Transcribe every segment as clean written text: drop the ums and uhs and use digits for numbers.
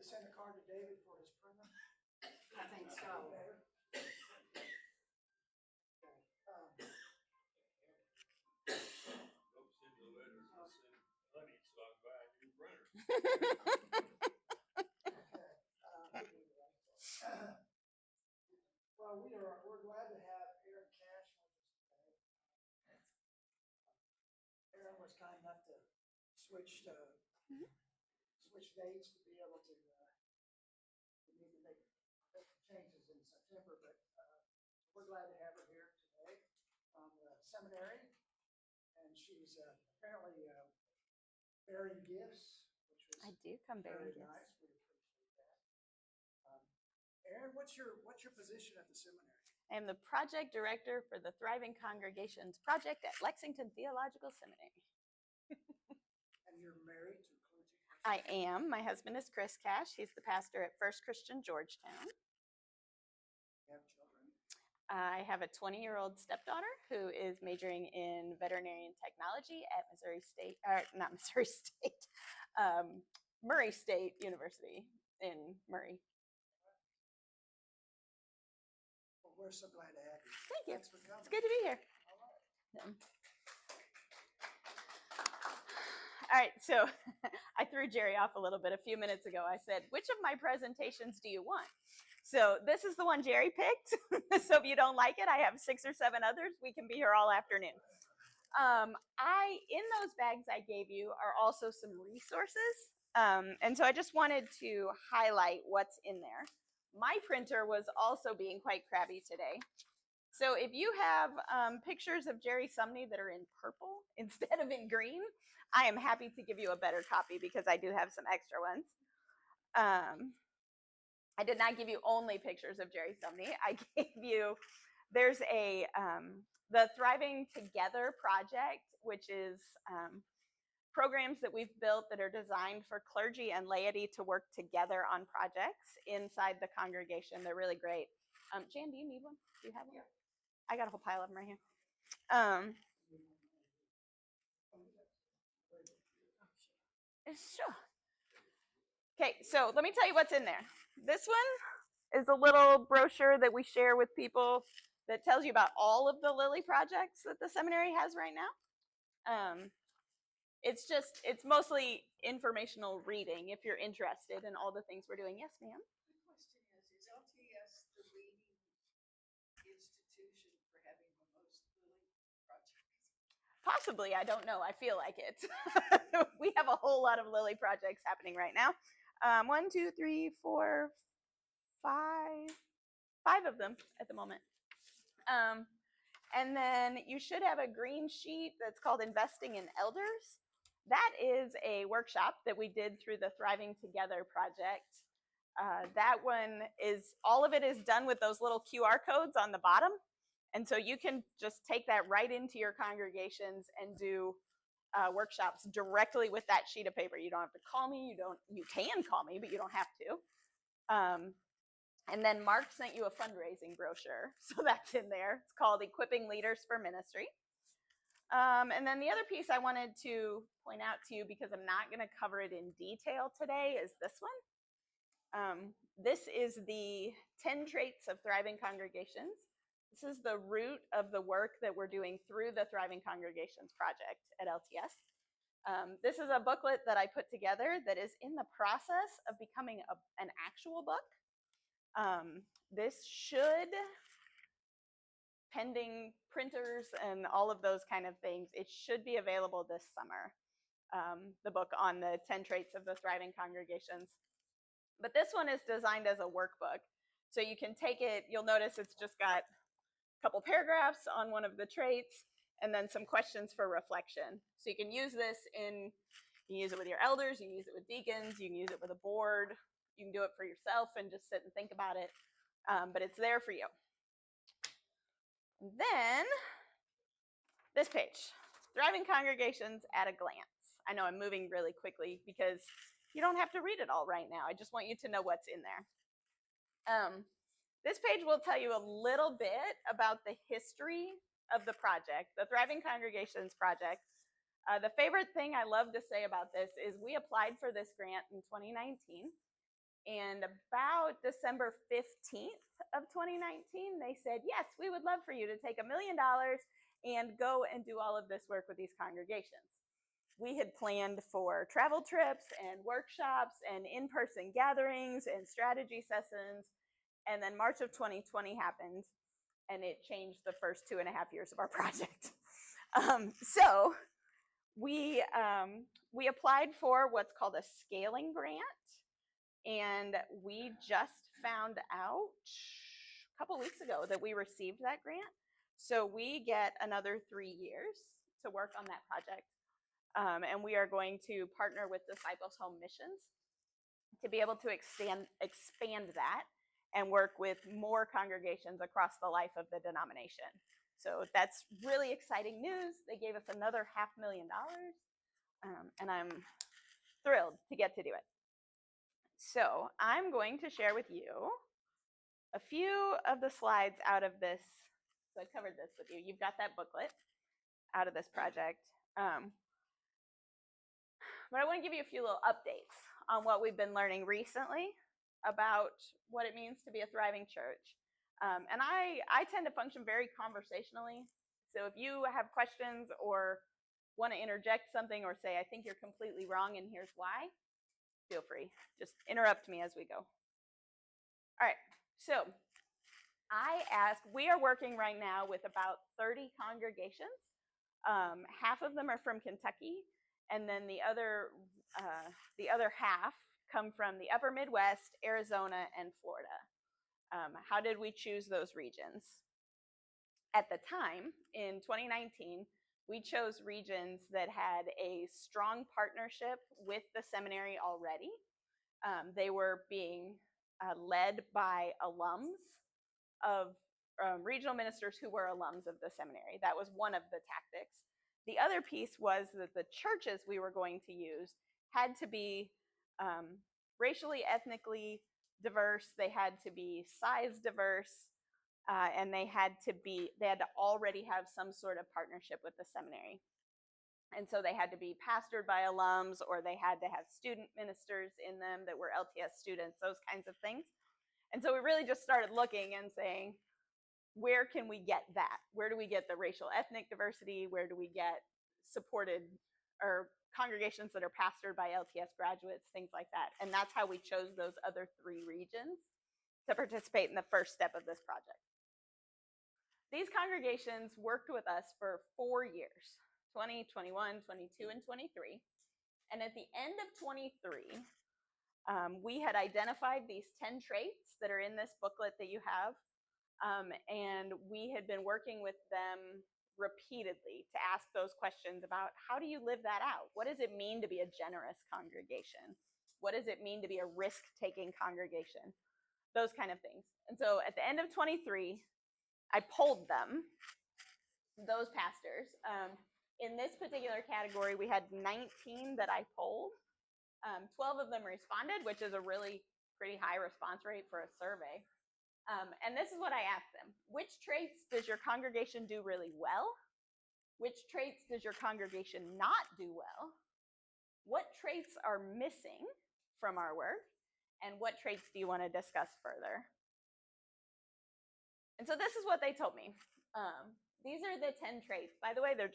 to send a card to David for his printer? I think so. Well, we're glad to have Erin Cash with us today. Erin was kind enough to switch dates to be able to we need to make changes in September, but we're glad to have her here today from the seminary, and she's apparently bearing gifts, which was I do come bearing very gifts. nice. We appreciate that. Erin, what's your position at the seminary? I am the project director for the Thriving Congregations project at Lexington Theological Seminary. And you're married to clergy? I am. My husband is Chris Cash. He's the pastor at First Christian Georgetown. You have children? I have a 20-year-old stepdaughter who is majoring in veterinarian technology at Murray State University in Murray. Well, we're so glad to have you. Thank you. Thanks for coming. It's good to be here. All right. All right, so I threw Jerry off a little bit a few minutes ago. I said, which of my presentations do you want? So this is the one Jerry picked. So if you don't like it, I have 6 or 7 others. We can be here all afternoon. In those bags I gave you are also some resources. And so I just wanted to highlight what's in there. My printer was also being quite crabby today. So if you have pictures of Jerry Sumney that are in purple instead of in green, I am happy to give you a better copy because I do have some extra ones. I did not give you only pictures of Jerry Sumney. I gave you, there's the Thriving Together project, which is programs that we've built that are designed for clergy and laity to work together on projects inside the congregation. They're really great. Jan, do you need one? Do you have one? Yeah. I got a whole pile of them right here. Sure. Okay, so let me tell you what's in there. This one is a little brochure that we share with people that tells you about all of the Lily projects that the seminary has right now. It's mostly informational reading if you're interested in all the things we're doing. Yes, ma'am? The question is LTS the leading institution for having the most Lily projects? Possibly, I don't know. I feel like it. We have a whole lot of Lily projects happening right now. 1, 2, 3, 4, 5 of them at the moment. And then you should have a green sheet that's called Investing in Elders. That is a workshop that we did through the Thriving Together project. That one is, all of it is done with those little QR codes on the bottom. And so you can just take that right into your congregations and do workshops directly with that sheet of paper. You don't have to call me. You can call me, but you don't have to. And then Mark sent you a fundraising brochure, so that's in there. It's called Equipping Leaders for Ministry. And then the other piece I wanted to point out to you, because I'm not going to cover it in detail today, is this one. This is the 10 Traits of Thriving Congregations. This is the root of the work that we're doing through the Thriving Congregations project at LTS. This is a booklet that I put together that is in the process of becoming an actual book. This should, pending printers and all of those kind of things, it should be available this summer. The book on the 10 traits of the thriving congregations. But this one is designed as a workbook. So you can take it, you'll notice it's just got a couple paragraphs on one of the traits and then some questions for reflection. So you can use this you can use it with your elders, you can use it with deacons, you can use it with a board, you can do it for yourself and just sit and think about it. But it's there for you. And then this page, Thriving Congregations at a Glance. I know I'm moving really quickly because you don't have to read it all right now. I just want you to know what's in there. This page will tell you a little bit about the history of the project, the Thriving Congregations project. The favorite thing I love to say about this is we applied for this grant in 2019. And about December 15th of 2019, they said, yes, we would love for you to take $1 million and go and do all of this work with these congregations. We had planned for travel trips and workshops and in-person gatherings and strategy sessions. And then March of 2020 happened, and it changed the first 2.5 years of our project. So we applied for what's called a scaling grant, and we just found out a couple weeks ago that we received that grant. So we get another 3 years to work on that project. And we are going to partner with Disciples Home Missions to be able to expand that and work with more congregations across the life of the denomination. So that's really exciting news. They gave us another $500,000, and I'm thrilled to get to do it. So I'm going to share with you a few of the slides out of this. So I covered this with you. You've got that booklet out of this project. But I want to give you a few little updates on what we've been learning recently about what it means to be a thriving church. And I tend to function very conversationally. So if you have questions or want to interject something or say, I think you're completely wrong and here's why, feel free. Just interrupt me as we go. All right, so we are working right now with about 30 congregations. Half of them are from Kentucky, and then the other half come from the upper Midwest, Arizona, and Florida. How did we choose those regions? At the time, in 2019, we chose regions that had a strong partnership with the seminary already. They were being led by alums of regional ministers who were alums of the seminary. That was one of the tactics. The other piece was that the churches we were going to use had to be racially, ethnically diverse. They had to be size diverse, and they had to already have some sort of partnership with the seminary. And so they had to be pastored by alums, or they had to have student ministers in them that were LTS students, those kinds of things. And so we really just started looking and saying, where can we get that? Where do we get the racial ethnic diversity? Where do we get supported or congregations that are pastored by LTS graduates, things like that? And that's how we chose those other 3 regions to participate in the first step of this project. These congregations worked with us for 4 years, 20, 21, 22, and 23. And at the end of 23, we had identified these 10 traits that are in this booklet that you have. And we had been working with them repeatedly to ask those questions about, how do you live that out? What does it mean to be a generous congregation? What does it mean to be a risk-taking congregation? Those kind of things. And so at the end of 23, I polled them, those pastors. In this particular category, we had 19 that I polled. 12 of them responded, which is a really pretty high response rate for a survey. And this is what I asked them. Which traits does your congregation do really well? Which traits does your congregation not do well? What traits are missing from our work? And what traits do you want to discuss further? And so this is what they told me. These are the 10 traits. By the way, they're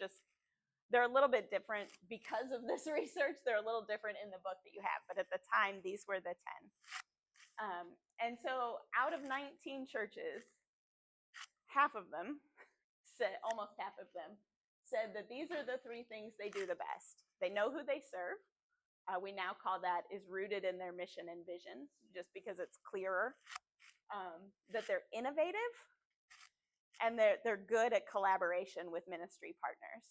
a little bit different because of this research. They're a little different in the book that you have. But at the time, these were the 10. And so out of 19 churches, almost half of them, said that these are the 3 things they do the best. They know who they serve. We now call that is rooted in their mission and vision, just because it's clearer. That they're innovative, and they're good at collaboration with ministry partners.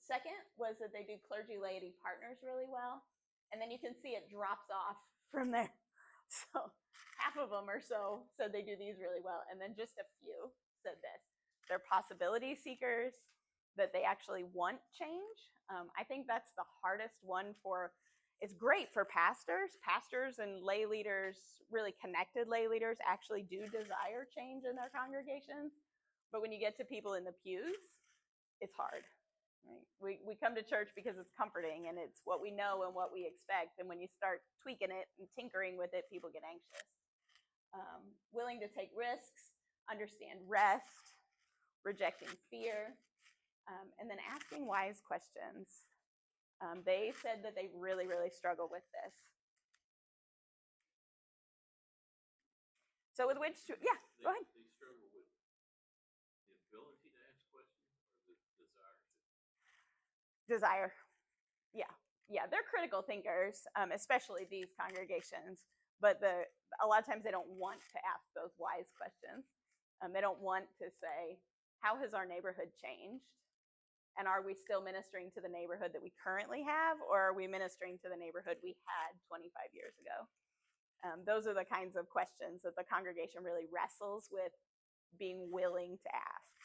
Second was that they do clergy-laity partners really well. And then you can see it drops off from there. So half of them or so said they do these really well. And then just a few said this. They're possibility seekers, that they actually want change. I think that's the hardest one it's great for pastors. Pastors and lay leaders, really connected lay leaders, actually do desire change in their congregations. But when you get to people in the pews, it's hard. Right? We come to church because it's comforting and it's what we know and what we expect. And when you start tweaking it and tinkering with it, people get anxious. Willing to take risks, understand rest, rejecting fear, and then asking wise questions. They said that they really, really struggle with this. So with which, yeah, go ahead. They struggle with the ability to ask questions or the desire to. Desire. Yeah, they're critical thinkers, especially these congregations. But a lot of times they don't want to ask those wise questions. They don't want to say, how has our neighborhood changed? And are we still ministering to the neighborhood that we currently have, or are we ministering to the neighborhood we had 25 years ago? Those are the kinds of questions that the congregation really wrestles with being willing to ask.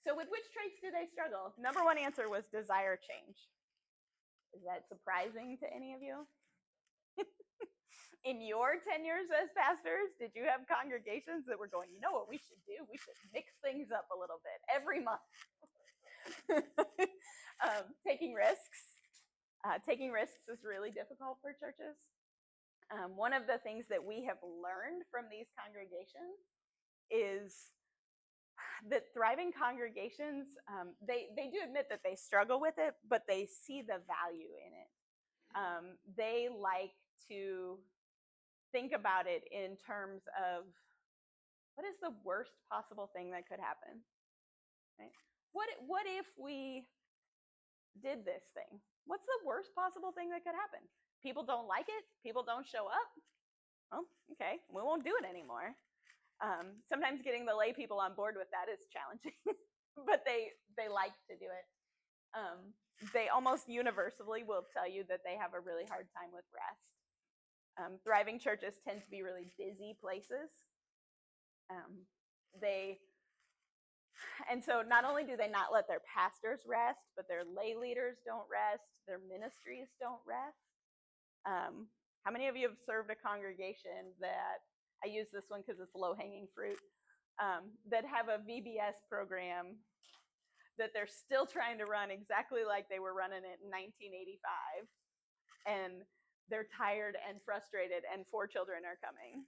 So with which traits do they struggle? Number one answer was desire change. Is that surprising to any of you? In your 10 years as pastors, did you have congregations that were going, you know what we should do? We should mix things up a little bit every month. Taking risks. Taking risks is really difficult for churches. One of the things that we have learned from these congregations is that thriving congregations, they do admit that they struggle with it, but they see the value in it. They like to think about it in terms of what is the worst possible thing that could happen, right? What if we did this thing? What's the worst possible thing that could happen? People don't like it. People don't show up. Well, okay, we won't do it anymore. Sometimes getting the lay people on board with that is challenging, but they like to do it. They almost universally will tell you that they have a really hard time with rest. Thriving churches tend to be really busy places. And so not only do they not let their pastors rest, but their lay leaders don't rest, their ministries don't rest. How many of you have served a congregation that, I use this one because it's low-hanging fruit, that have a VBS program that they're still trying to run exactly like they were running it in 1985, and they're tired and frustrated, and 4 children are coming?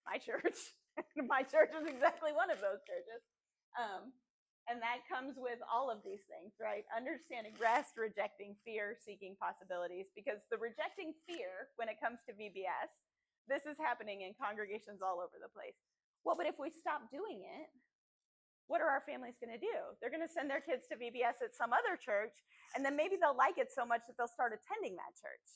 My church. My church is exactly one of those churches. And that comes with all of these things, right? Understanding rest, rejecting fear, seeking possibilities. Because the rejecting fear, when it comes to VBS, this is happening in congregations all over the place. Well, but if we stop doing it, what are our families going to do? They're going to send their kids to VBS at some other church, and then maybe they'll like it so much that they'll start attending that church.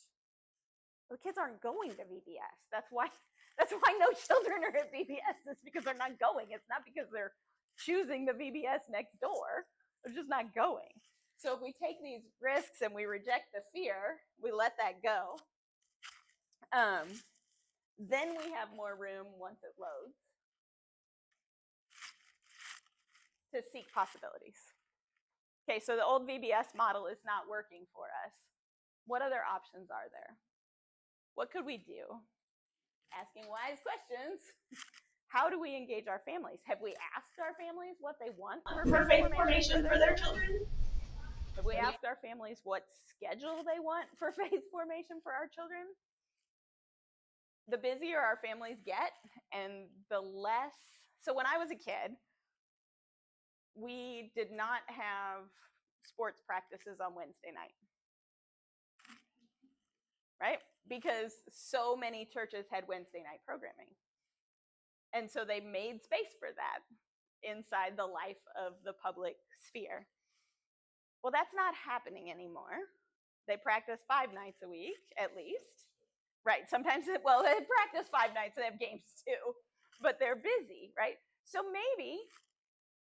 The kids aren't going to VBS. That's why no children are at VBS. It's because they're not going. It's not because they're choosing the VBS next door. They're just not going. So if we take these risks and we reject the fear, we let that go, then we have more room once it loads to seek possibilities. Okay, so the old VBS model is not working for us. What other options are there? What could we do? Asking wise questions. How do we engage our families? Have we asked our families what they want for faith formation for their children? Have we asked our families what schedule they want for faith formation for our children? The busier our families get, and the less. So when I was a kid, we did not have sports practices on Wednesday night, right? Because so many churches had Wednesday night programming. And so they made space for that inside the life of the public sphere. Well, that's not happening anymore. They practice 5 nights a week, at least. Right, sometimes, they practice 5 nights, they have games too, but they're busy, right? So maybe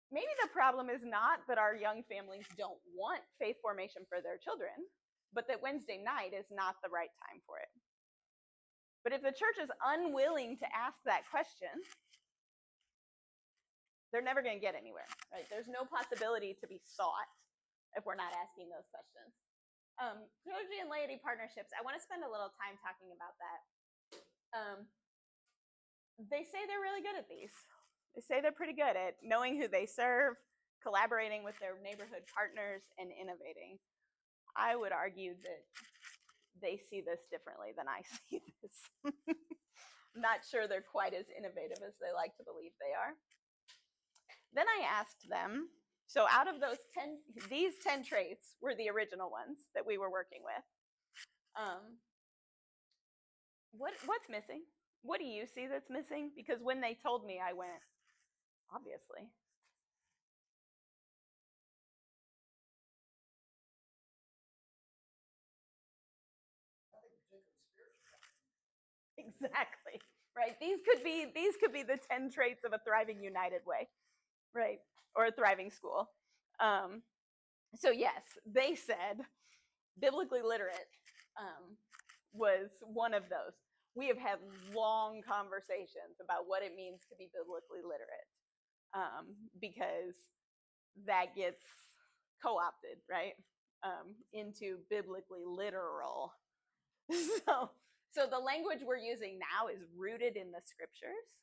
the problem is not that our young families don't want faith formation for their children, but that Wednesday night is not the right time for it. But if the church is unwilling to ask that question, they're never going to get anywhere, right? There's no possibility to be sought if we're not asking those questions. Clergy and laity partnerships, I want to spend a little time talking about that. They say they're really good at these. They say they're pretty good at knowing who they serve, collaborating with their neighborhood partners, and innovating. I would argue that they see this differently than I see this. I'm not sure they're quite as innovative as they like to believe they are. Then I asked them, so out of those 10, these 10 traits were the original ones that we were working with. What's missing? What do you see that's missing? Because when they told me, I went, obviously. Nothing particularly spiritual. Exactly. Right. These could be the 10 traits of a thriving united way, right? Or a thriving school. So yes, they said biblically literate was one of those. We have had long conversations about what it means to be biblically literate, because that gets co-opted, right, into biblically literal. So the language we're using now is rooted in the scriptures,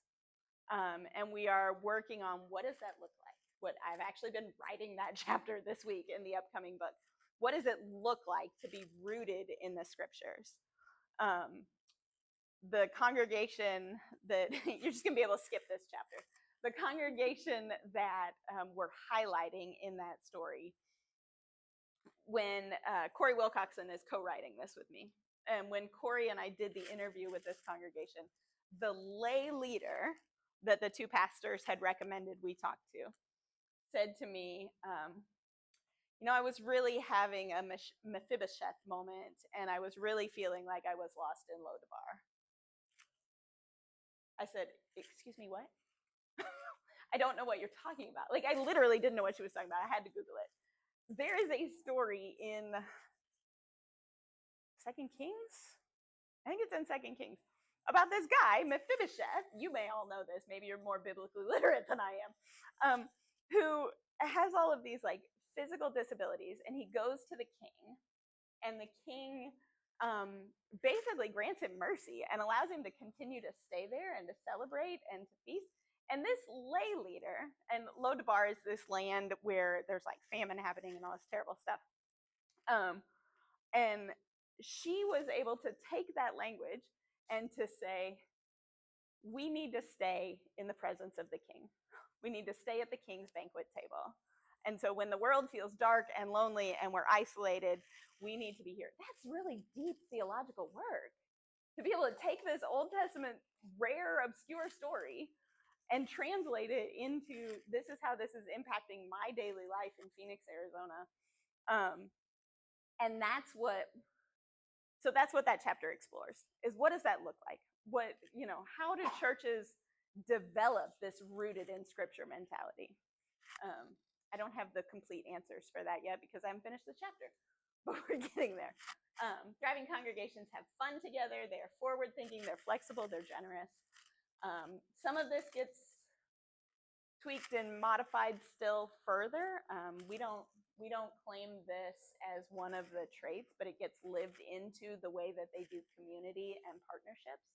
and we are working on what does that look like. What I've actually been writing that chapter this week in the upcoming book. What does it look like to be rooted in the scriptures? The congregation that you're just gonna be able to skip this chapter. The congregation that we're highlighting in that story, when Corey Wilcoxon is co-writing this with me, and when Corey and I did the interview with this congregation, the lay leader that the two pastors had recommended we talk to said to me, I was really having a Mephibosheth moment, and I was really feeling like I was lost in Lodabar. I said, excuse me, what? I don't know what you're talking about. Like, I literally didn't know what she was talking about. I had to Google it. There is a story in 2 Kings? I think it's in 2 Kings, about this guy, Mephibosheth. You may all know this. Maybe you're more biblically literate than I am. Who has all of these like physical disabilities, and he goes to the king, and the king basically grants him mercy and allows him to continue to stay there and to celebrate and to feast. And this lay leader, and Lodabar is this land where there's like famine happening and all this terrible stuff. And she was able to take that language and to say, we need to stay in the presence of the king. We need to stay at the king's banquet table. And so when the world feels dark and lonely and we're isolated, we need to be here. That's really deep theological work. To be able to take this Old Testament, rare, obscure story and translate it into, this is how this is impacting my daily life in Phoenix, Arizona. And that's what that chapter explores, is what does that look like? How do churches develop this rooted in scripture mentality? I don't have the complete answers for that yet because I haven't finished the chapter, but we're getting there. Thriving congregations have fun together. They are forward thinking, they're flexible, they're generous. Some of this gets tweaked and modified still further. We don't claim this as one of the traits, but it gets lived into the way that they do community and partnerships.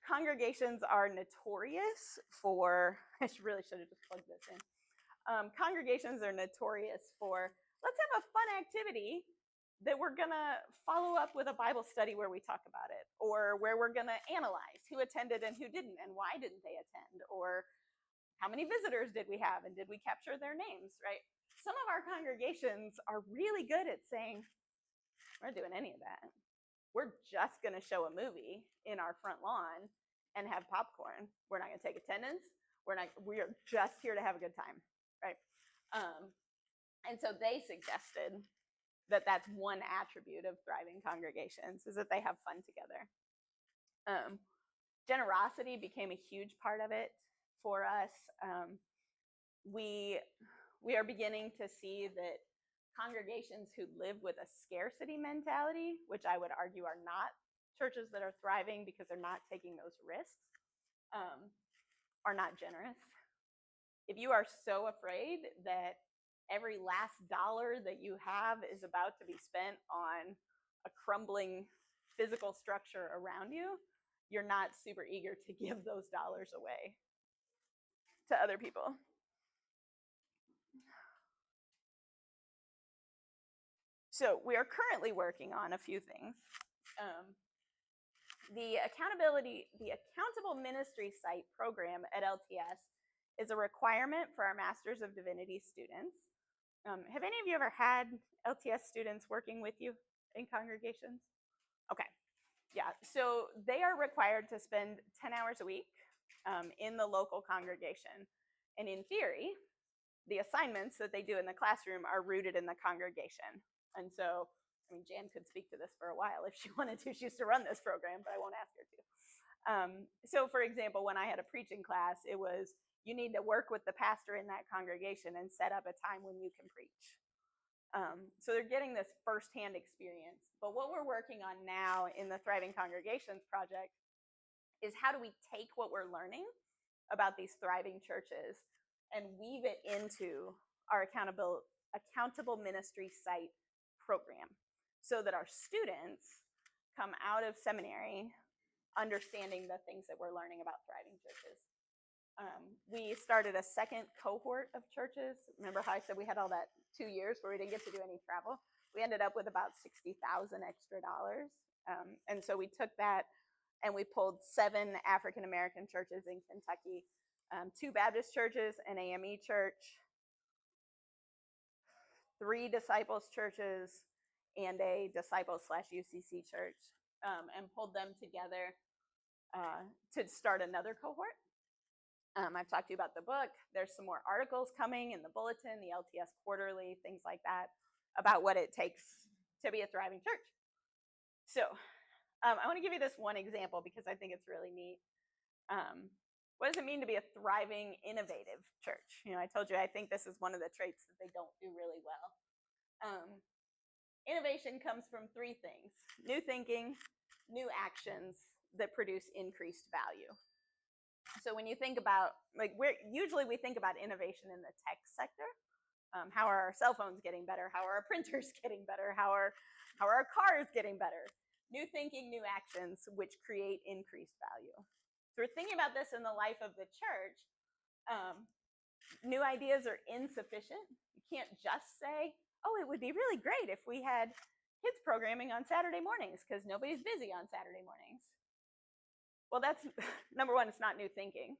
Congregations are notorious for, I really should have just plugged this in. Congregations are notorious for, let's have a fun activity that we're gonna follow up with a Bible study where we talk about it, or where we're gonna analyze who attended and who didn't, and why didn't they attend, or how many visitors did we have, and did we capture their names, right? Some of our congregations are really good at saying, we're not doing any of that. We're just gonna show a movie in our front lawn and have popcorn. We're not gonna take attendance. We are just here to have a good time, right? And so they suggested that that's one attribute of thriving congregations, is that they have fun together. Generosity became a huge part of it for us. We are beginning to see that congregations who live with a scarcity mentality, which I would argue are not churches that are thriving because they're not taking those risks, are not generous. If you are so afraid that every last dollar that you have is about to be spent on a crumbling physical structure around you, you're not super eager to give those dollars away to other people. So we are currently working on a few things. The Accountable Ministry Site program at LTS is a requirement for our Masters of Divinity students. Have any of you ever had LTS students working with you in congregations? Okay, yeah, so they are required to spend 10 hours a week in the local congregation. And in theory, the assignments that they do in the classroom are rooted in the congregation. And so, I mean, Jan could speak to this for a while if she wanted to. She used to run this program, but I won't ask her to. So for example, when I had a preaching class, it was, you need to work with the pastor in that congregation and set up a time when you can preach. So they're getting this firsthand experience. But what we're working on now in the Thriving Congregations project is how do we take what we're learning about these thriving churches and weave it into our accountable ministry site program so that our students come out of seminary understanding the things that we're learning about thriving churches. We started a second cohort of churches. Remember how I said we had all that 2 years where we didn't get to do any travel? We ended up with about $60,000 extra dollars. And so we took that and we pulled 7 African-American churches in Kentucky, 2 Baptist churches, an AME church, 3 disciples churches, and a disciples/UCC church, and pulled them together to start another cohort. I've talked to you about the book. There's some more articles coming in the bulletin, the LTS quarterly, things like that, about what it takes to be a thriving church. So I want to give you this one example because I think it's really neat. What does it mean to be a thriving, innovative church? You know, I told you I think this is one of the traits that they don't do really well. Innovation comes from 3 things: new thinking, new actions that produce increased value. So when you think about, like, usually we think about innovation in the tech sector. How are our cell phones getting better? How are our printers getting better? How are our cars getting better? New thinking, new actions, which create increased value. So we're thinking about this in the life of the church. New ideas are insufficient. You can't just say, oh, it would be really great if we had kids programming on Saturday mornings because nobody's busy on Saturday mornings. Well, that's, number one, it's not new thinking,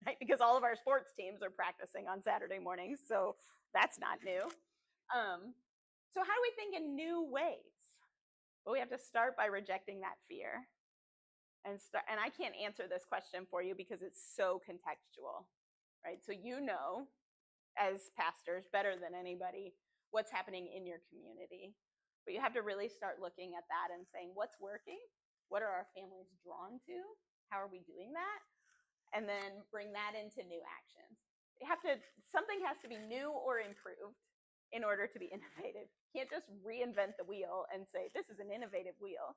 right? Because all of our sports teams are practicing on Saturday mornings, so that's not new. So how do we think in new ways? Well, we have to start by rejecting that fear. And I can't answer this question for you because it's so contextual, right? So you know, as pastors, better than anybody, what's happening in your community. But you have to really start looking at that and saying, what's working? What are our families drawn to? How are we doing that? And then bring that into new actions. Something has to be new or improved in order to be innovative. You can't just reinvent the wheel and say, this is an innovative wheel.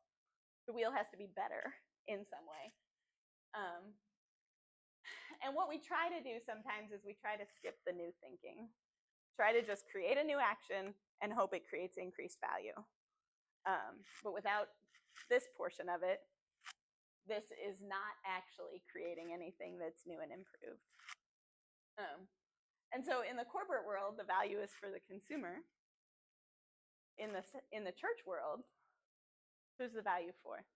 The wheel has to be better in some way. And what we try to do sometimes is we try to skip the new thinking. Try to just create a new action and hope it creates increased value. But without this portion of it, this is not actually creating anything that's new and improved. And so in the corporate world, the value is for the consumer. In the church world, who's the value for?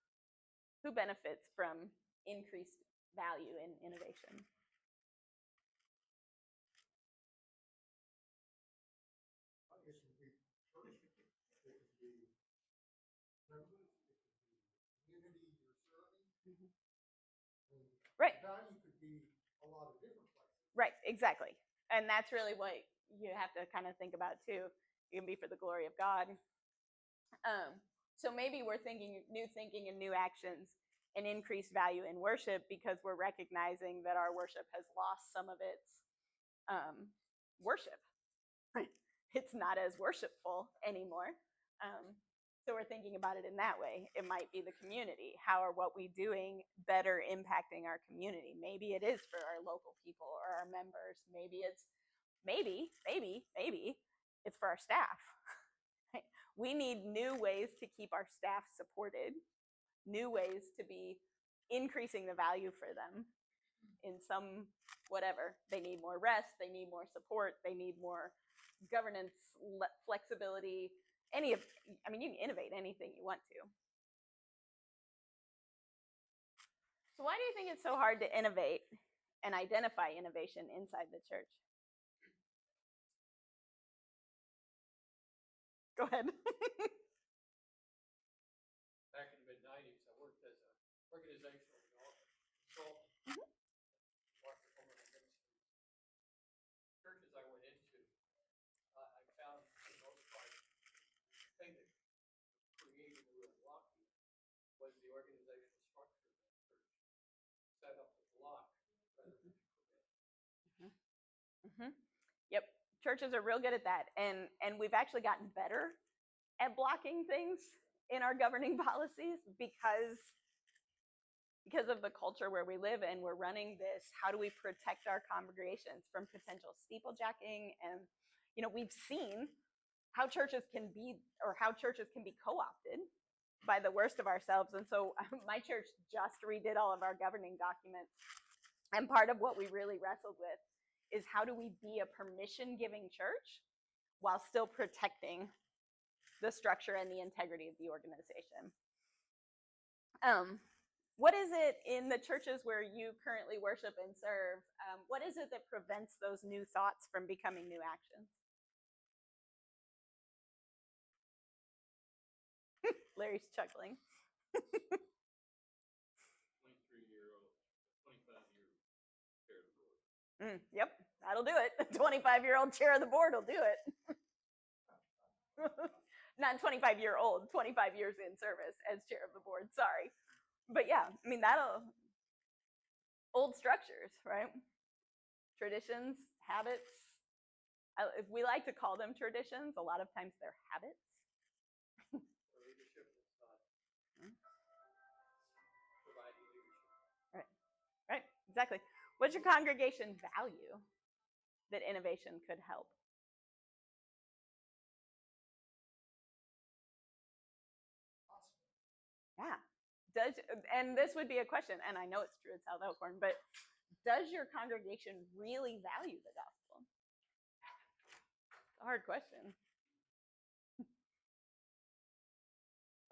Who benefits from increased value in innovation? It can be church, it can be members, it can be community you're serving. Right. Value could be a lot of different places. Right, exactly. And that's really what you have to kind of think about too. It can be for the glory of God. So maybe we're thinking and new actions and increased value in worship because we're recognizing that our worship has lost some of its worship. It's not as worshipful anymore. So we're thinking about it in that way. It might be the community. How are what we doing better impacting our community? Maybe it is for our local people or our members. Maybe it's for our staff. We need new ways to keep our staff supported, new ways to be increasing the value for them in some whatever. They need more rest, they need more support, they need more governance, flexibility, you can innovate anything you want to. So why do you think it's so hard to innovate and identify innovation inside the church? Go ahead. Back in the mid-90s, I worked as an organizational development consultant. Worked for women in ministries. Churches I went into, I found for the most part, the thing that created the real blocking was the organizational structure of that church. Set up to block rather than to prevent. Yep, churches are real good at that, and we've actually gotten better at blocking things in our governing policies because of the culture where we live, and we're running this, how do we protect our congregations from potential steeplejacking? And we've seen how churches can be co-opted by the worst of ourselves. And so my church just redid all of our governing documents, and part of what we really wrestled with is how do we be a permission-giving church while still protecting the structure and the integrity of the organization. What is it in the churches where you currently worship and serve? What is it that prevents those new thoughts from becoming new actions? Larry's chuckling. 23-year-old, 25-year chair of the board. Yep, that'll do it. 25-year-old chair of the board will do it. Not 25-year-old, 25 years in service as chair of the board, sorry. But yeah, old structures, right? Traditions, habits. If we like to call them traditions, a lot of times they're habits. Or leadership that's not providing leadership. Right, exactly. What's your congregation value that innovation could help? Yeah. And this would be a question, and I know it's true at South Elkhorn, but does your congregation really value the gospel? It's a hard question.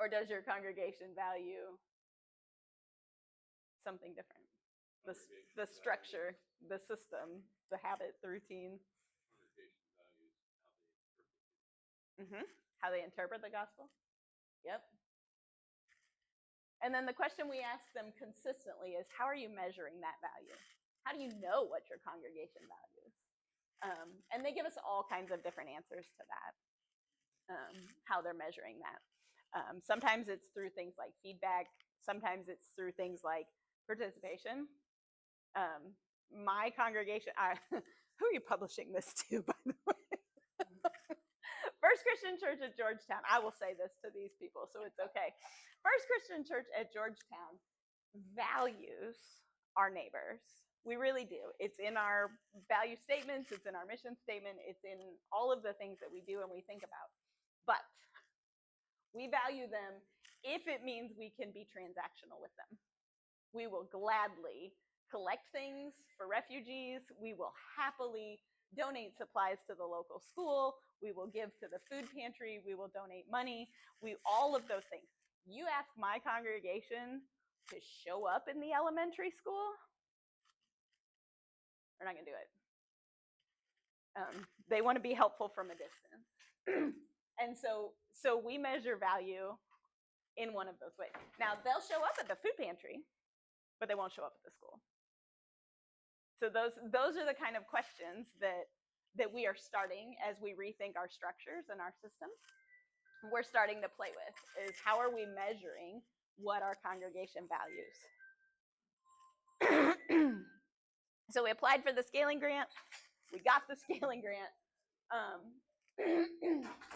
Or does your congregation value something different? The structure, the system, the habit, the routine. Congregation values How they interpret the gospel. Yep. And then the question we ask them consistently is, how are you measuring that value? How do you know what your congregation values? And they give us all kinds of different answers to that, how they're measuring that. Sometimes it's through things like feedback. Sometimes it's through things like participation. My congregation, who are you publishing this to, by the way? First Christian Church at Georgetown. I will say this to these people, so it's okay. First Christian Church at Georgetown values our neighbors. We really do. It's in our value statements. It's in our mission statement. It's in all of the things that we do and we think about. But we value them if it means we can be transactional with them. We will gladly collect things for refugees. We will happily donate supplies to the local school. We will give to the food pantry. We will donate money. All of those things. You ask my congregation to show up in the elementary school, they're not going to do it. They want to be helpful from a distance. And so we measure value in one of those ways. Now, they'll show up at the food pantry, but they won't show up at the school. So those are the kind of questions that we are starting as we rethink our structures and our systems. We're starting to play with is how are we measuring what our congregation values? So we applied for the scaling grant. We got the scaling grant.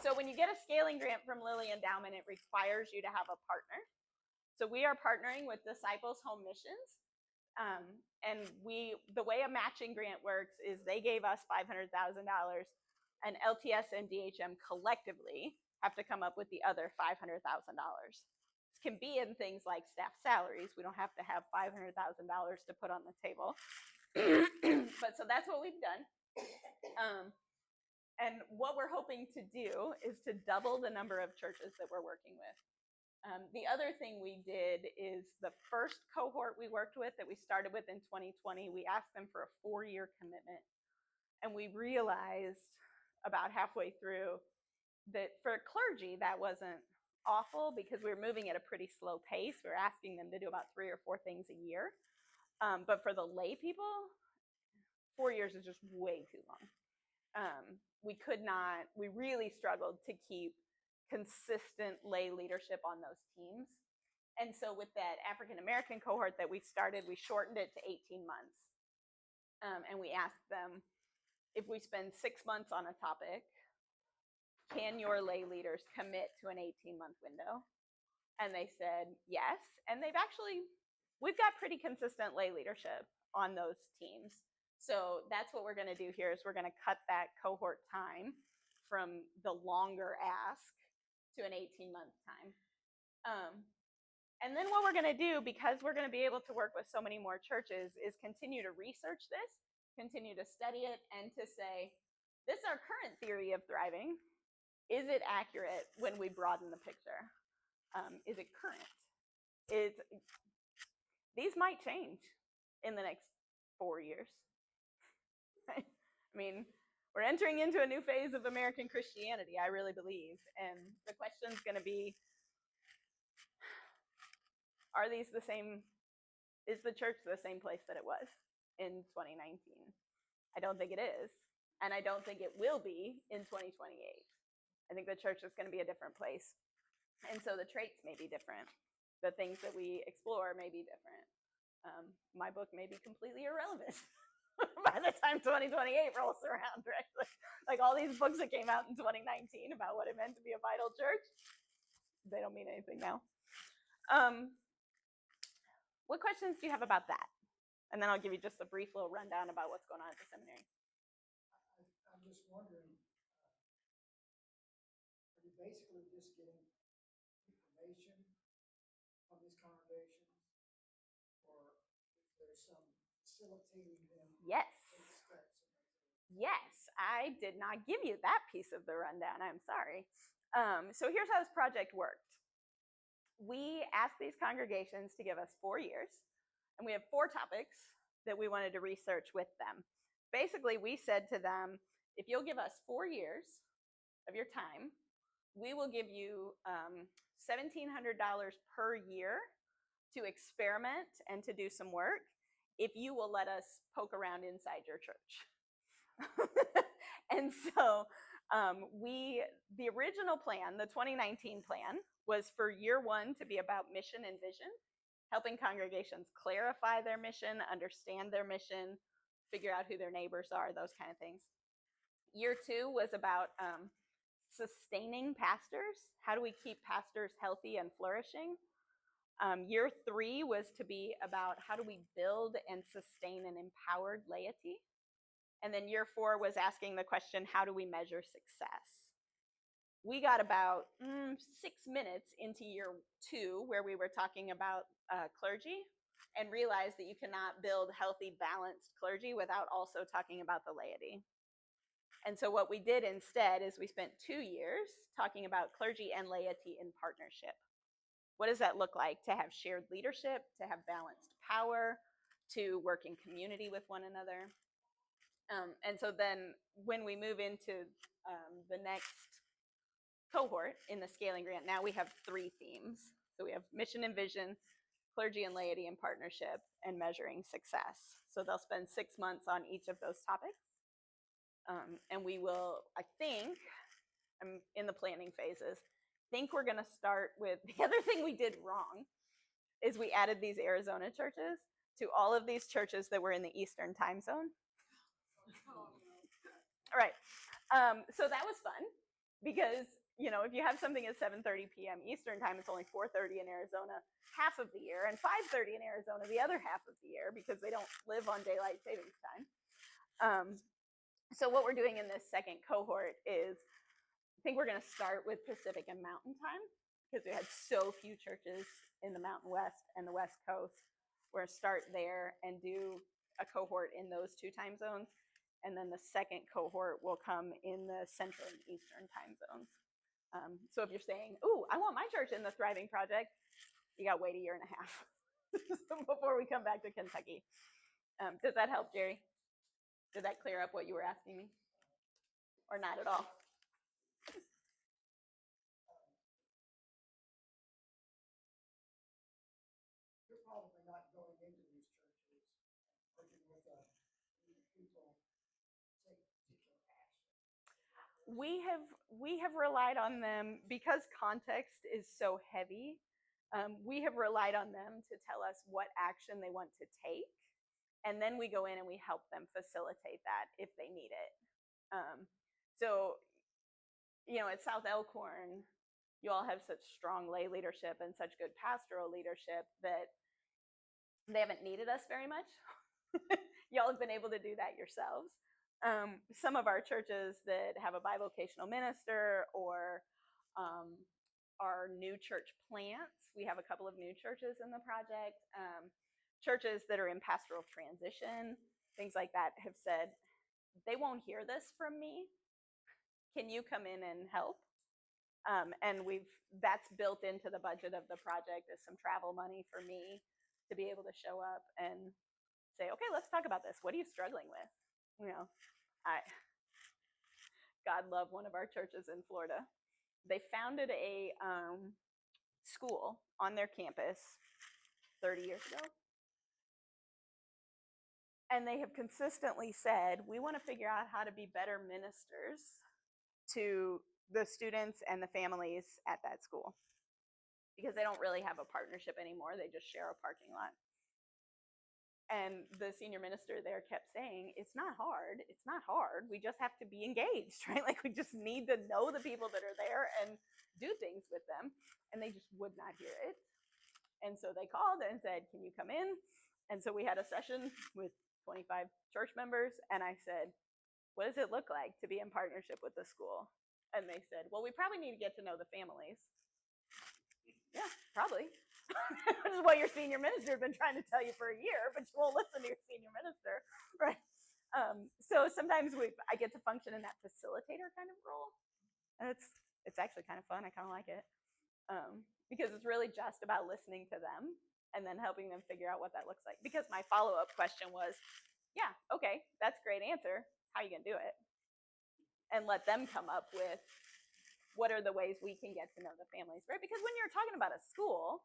So when you get a scaling grant from Lilly Endowment, it requires you to have a partner. So we are partnering with Disciples Home Missions. And the way a matching grant works is they gave us $500,000, and LTS and DHM collectively have to come up with the other $500,000. This can be in things like staff salaries. We don't have to have $500,000 to put on the table. But so that's what we've done. And what we're hoping to do is to double the number of churches that we're working with. The other thing we did is the first cohort we worked with that we started with in 2020, we asked them for a 4-year commitment. And we realized about halfway through that for clergy, that wasn't awful because we were moving at a pretty slow pace. We were asking them to do about 3 or 4 things a year. But for the lay people, 4 years is just way too long. We really struggled to keep consistent lay leadership on those teams. And so with that African American cohort that we started, we shortened it to 18 months. And we asked them, if we spend 6 months on a topic, can your lay leaders commit to an 18-month window? And they said yes. And we've got pretty consistent lay leadership on those teams. So that's what we're going to do here is we're going to cut that cohort time from the longer ask to an 18-month time. And then what we're going to do, because we're going to be able to work with so many more churches, is continue to research this, continue to study it, and to say, this is our current theory of thriving. Is it accurate when we broaden the picture? Is it current? These might change in the next 4 years. I mean, we're entering into a new phase of American Christianity, I really believe. And the question's going to be, are these the same? Is the church the same place that it was in 2019? I don't think it is. And I don't think it will be in 2028. I think the church is going to be a different place. And so the traits may be different. The things that we explore may be different. My book may be completely irrelevant by the time 2028 rolls around, right? Like all these books that came out in 2019 about what it meant to be a vital church, they don't mean anything now. What questions do you have about that? And then I'll give you just a brief little rundown about what's going on at the seminary. I'm just wondering, are you basically just getting information from these congregations, or is there some facilitating them? Yes. Yes, I did not give you that piece of the rundown. I'm sorry. So here's how this project worked. We asked these congregations to give us 4 years, and we have 4 topics that we wanted to research with them. Basically, we said to them, if you'll give us 4 years of your time, we will give you $1,700 per year to experiment and to do some work if you will let us poke around inside your church. And so the original plan, the 2019 plan, was for year 1 to be about mission and vision, helping congregations clarify their mission, understand their mission, figure out who their neighbors are, those kind of things. Year 2 was about sustaining pastors. How do we keep pastors healthy and flourishing? Year 3 was to be about how do we build and sustain an empowered laity? And then year 4 was asking the question, how do we measure success? We got about 6 minutes into year 2 where we were talking about clergy and realized that you cannot build healthy, balanced clergy without also talking about the laity. And so what we did instead is we spent 2 years talking about clergy and laity in partnership. What does that look like? To have shared leadership, to have balanced power, to work in community with one another. And so then when we move into the next cohort in the scaling grant, now we have 3 themes. So we have mission and vision, clergy and laity in partnership, and measuring success. So they'll spend 6 months on each of those topics. And we will, I think, I'm in the planning phases, think we're going to start with, the other thing we did wrong is we added these Arizona churches to all of these churches that were in the Eastern time zone. All right. So that was fun because, you know, if you have something at 7:30 p.m. Eastern time, it's only 4:30 in Arizona half of the year and 5:30 in Arizona the other half of the year because they don't live on daylight savings time. So what we're doing in this second cohort is, I think we're going to start with Pacific and Mountain time because we had so few churches in the Mountain West and the West Coast. We're going to start there and do a cohort in those 2 time zones. and then the second cohort will come in the Central and Eastern time zones. So if you're saying, "Ooh, I want my church in the Thriving Project," you got to wait a year and a half before we come back to Kentucky. Does that help, Jerry? Did that clear up what you were asking me? Or not at all? You're probably not going into these churches, working with people, take particular action. We have relied on them because context is so heavy. We have relied on them to tell us what action they want to take, and then we go in and we help them facilitate that if they need it. So, at South Elkhorn, you all have such strong lay leadership and such good pastoral leadership that they haven't needed us very much. Y'all have been able to do that yourselves. Some of our churches that have a bivocational minister or our new church plants, we have a couple of new churches in the project. Churches that are in pastoral transition, things like that, have said, they won't hear this from me. Can you come in and help? And that's built into the budget of the project is some travel money for me to be able to show up and say, okay, let's talk about this. What are you struggling with? God love one of our churches in Florida. They founded a school on their campus 30 years ago. And they have consistently said, we want to figure out how to be better ministers to the students and the families at that school, because they don't really have a partnership anymore. They just share a parking lot. And the senior minister there kept saying, it's not hard. It's not hard. We just have to be engaged, right? Like, we just need to know the people that are there and do things with them. And they just would not hear it. And so they called and said, can you come in? And so we had a session with 25 church members. And I said, what does it look like to be in partnership with the school? And they said, well, we probably need to get to know the families. Yeah, probably. This is what your senior minister has been trying to tell you for a year, but you won't listen to your senior minister, right? So sometimes I get to function in that facilitator kind of role, and it's actually kind of fun. I kind of like it because it's really just about listening to them and then helping them figure out what that looks like. Because my follow-up question was, yeah, okay, that's a great answer. How are you gonna do it? And let them come up with what are the ways we can get to know the families, right? Because when you're talking about a school,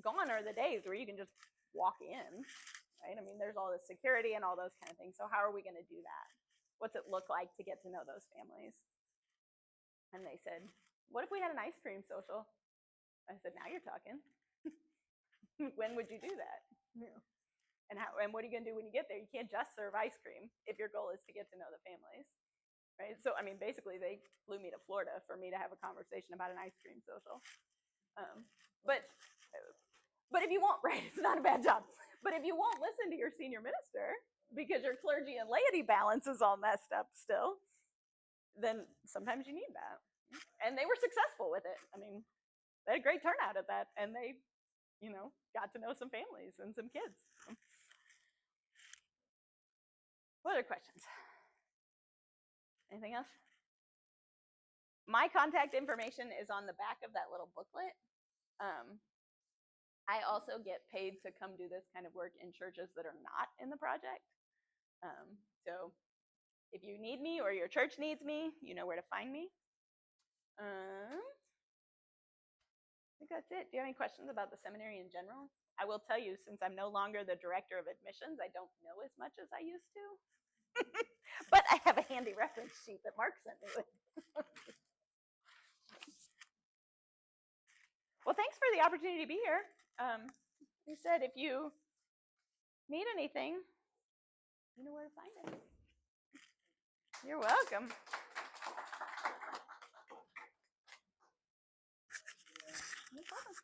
gone are the days where you can just walk in, right? I mean, there's all the security and all those kind of things. So how are we going to do that? What's it look like to get to know those families? And they said, what if we had an ice cream social? I said, now you're talking. When would you do that? Yeah. And what are you going to do when you get there? You can't just serve ice cream if your goal is to get to know the families, right? So, I mean, basically they flew me to Florida for me to have a conversation about an ice cream social. But if you won't, right, it's not a bad job. But if you won't listen to your senior minister because your clergy and laity balance is all messed up still, then sometimes you need that. And they were successful with it. I mean, they had a great turnout at that, and they, got to know some families and some kids. What other questions? Anything else? My contact information is on the back of that little booklet. I also get paid to come do this kind of work in churches that are not in the project. So if you need me or your church needs me, you know where to find me. I think that's it. Do you have any questions about the seminary in general? I will tell you, since I'm no longer the director of admissions, I don't know as much as I used to. But I have a handy reference sheet that Mark sent me with. Well, thanks for the opportunity to be here. He said, if you need anything, you know where to find it. You're welcome. No problem.